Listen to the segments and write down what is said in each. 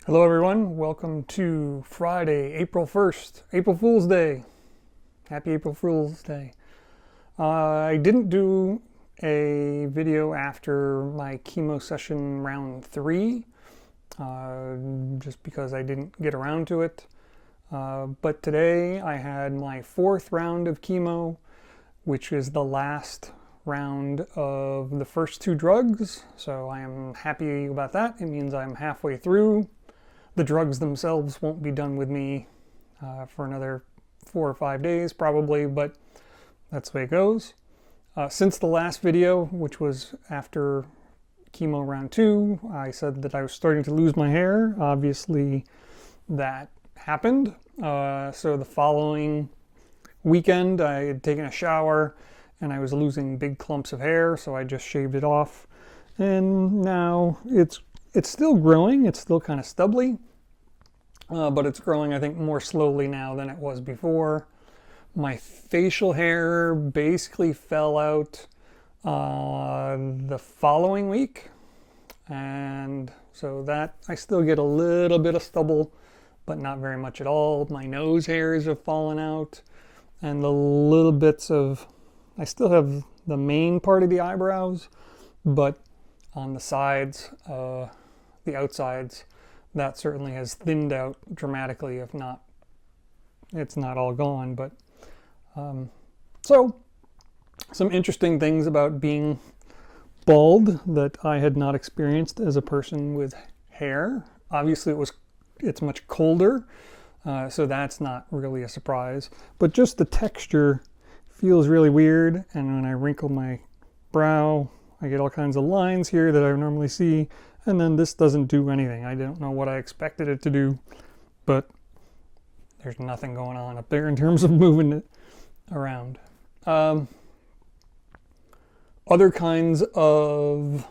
Hello everyone, welcome to Friday, April 1st, April Fool's Day. Happy April Fool's Day. I didn't do a video after my chemo session round 3, just because I didn't get around to it. But today I had my 4th round of chemo, which is the last round of the first 2 drugs. So I am happy about that. It means I'm halfway through. The drugs themselves won't be done with me for another 4 or 5 days probably, but that's the way it goes. Since the last video, which was after chemo round 2, I said that I was starting to lose my hair. Obviously that happened. So the following weekend I had taken a shower and I was losing big clumps of hair, so I just shaved it off. And now it's still growing. It's still kind of stubbly, but it's growing, I think, more slowly now than it was before. My facial hair basically fell out the following week, and so that I still get a little bit of stubble, but not very much at all. My nose hairs have fallen out, and the little bits of, I still have the main part of the eyebrows, but on the sides, the outsides, that certainly has thinned out dramatically. If not, it's not all gone, but so some interesting things about being bald that I had not experienced as a person with hair. Obviously it's much colder, so that's not really a surprise, but just the texture feels really weird. And when I wrinkle my brow, I get all kinds of lines here that I normally see, and then this doesn't do anything. I don't know what I expected it to do, but there's nothing going on up there in terms of moving it around. Other kinds of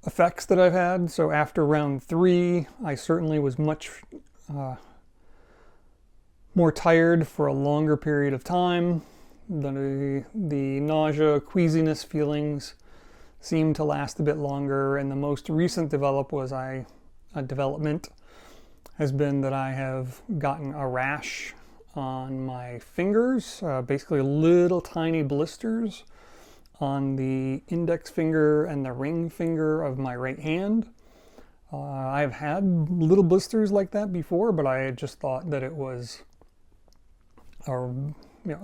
effects that I've had. So after round 3, I certainly was much more tired for a longer period of time. The nausea, queasiness feelings seemed to last a bit longer, and the most recent development has been that I have gotten a rash on my fingers, basically little tiny blisters on the index finger and the ring finger of my right hand. I've had little blisters like that before, but I had just thought that it was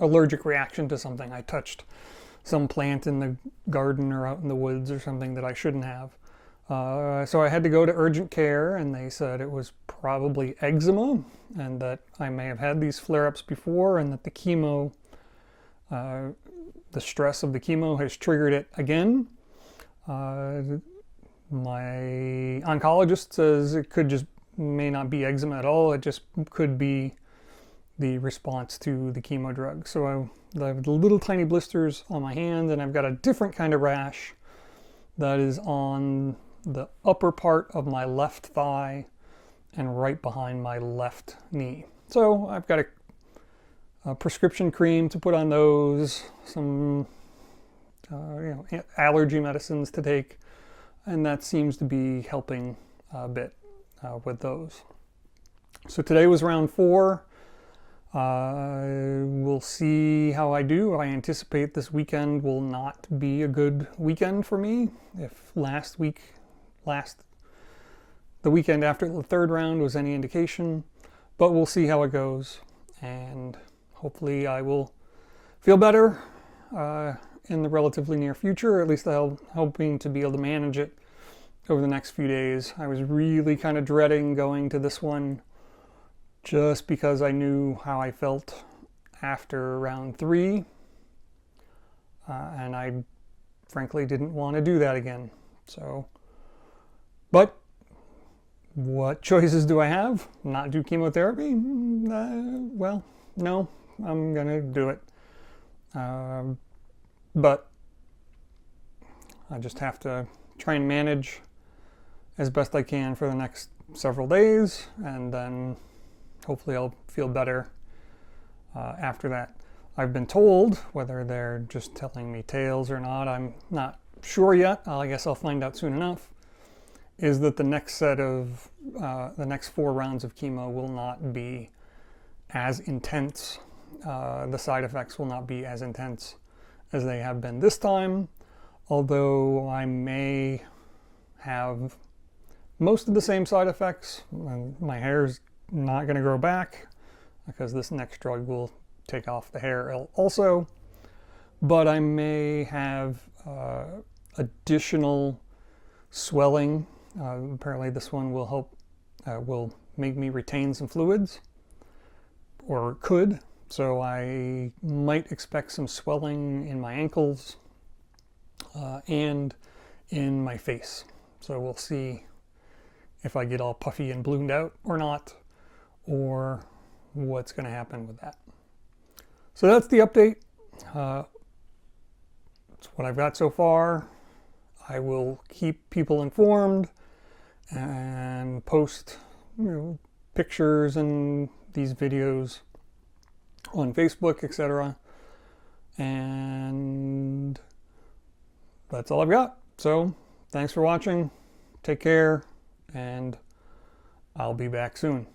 allergic reaction to something. I touched some plant in the garden or out in the woods or something that I shouldn't have. So I had to go to urgent care, and they said it was probably eczema, and that I may have had these flare-ups before, and that the chemo, the stress of the chemo has triggered it again. My oncologist says it may not be eczema at all. It just could be the response to the chemo drug. So I have little tiny blisters on my hand, and I've got a different kind of rash that is on the upper part of my left thigh and right behind my left knee. So I've got a prescription cream to put on those, some allergy medicines to take, and that seems to be helping a bit with those. So today was round 4. We'll see how I do. I anticipate this weekend will not be a good weekend for me. If the weekend after the 3rd round was any indication, but we'll see how it goes, and hopefully I will feel better in the relatively near future. At least I'm hoping to be able to manage it over the next few days. I was really kind of dreading going to this one, just because I knew how I felt after round 3, and I frankly didn't want to do that again. So, but what choices do I have? Not do chemotherapy? Well, no, I'm gonna do it. But I just have to try and manage as best I can for the next several days, and then hopefully I'll feel better after that. I've been told, whether they're just telling me tales or not, I'm not sure yet. I guess I'll find out soon enough, is that the next set of, the next 4 rounds of chemo will not be as intense. The side effects will not be as intense as they have been this time, although I may have most of the same side effects. My hair's not going to grow back because this next drug will take off the hair also, but I may have additional swelling. Apparently this one will help, will make me retain some fluids, or could. So I might expect some swelling in my ankles and in my face. So we'll see if I get all puffy and ballooned out or not, or what's going to happen with that. So that's the update. That's what I've got so far. I will keep people informed and post, pictures and these videos on Facebook, etc. And that's all I've got. So thanks for watching. Take care, and I'll be back soon.